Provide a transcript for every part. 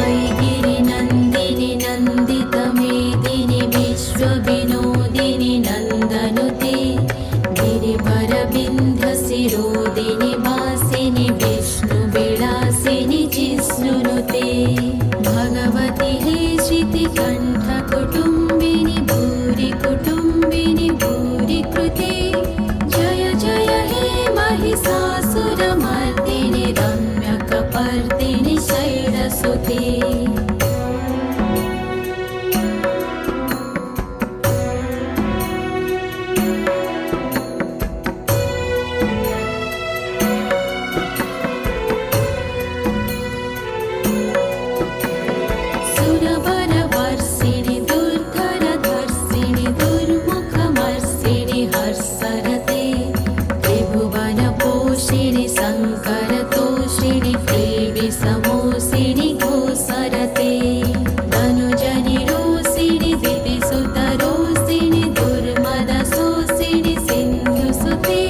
ऐगिरिनन्दिनि नन्दितमेदिनि विश्वविनोदिनि नन्दनुते गिरिवरविन्ध्यशिरोदिनि वासिनि विष्णुविलासिनि जिष्णुनुते भगवति हे श्रुतिकण्ठकुटुम्बिनि भूरि कुटुम्बिनि भूरि कृते जय जय हे महिषासुरमर्दिनि रम्यकपर्दिनि शैलसुते सुरवरवर्षिणि दुर्धरधर्षिणि दुर्मुखमर्षिणि हर्षरते त्रिभुवनपोषिणि शङ्करतोषिणि देवीसमोषिणि घोषरते धनुजनिरोषिणि दितिसुतरोषिणि दुर्मदशोषिणि सिन्धुसुते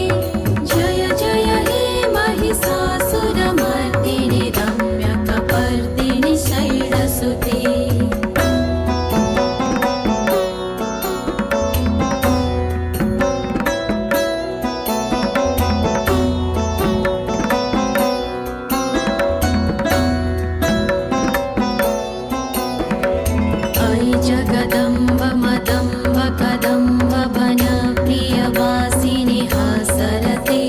जय जय हे महिषासुरमर्दिनि रम्यकपर्दिनि शैलसुते ऐ जगदम्ब मदम्ब कदम्ब वनप्रियवासिनि हासरते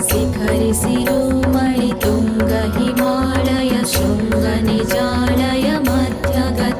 शिखरि शिरोमणि तुङ्ग हिमालय शृङ्ग निजालय मध्यगते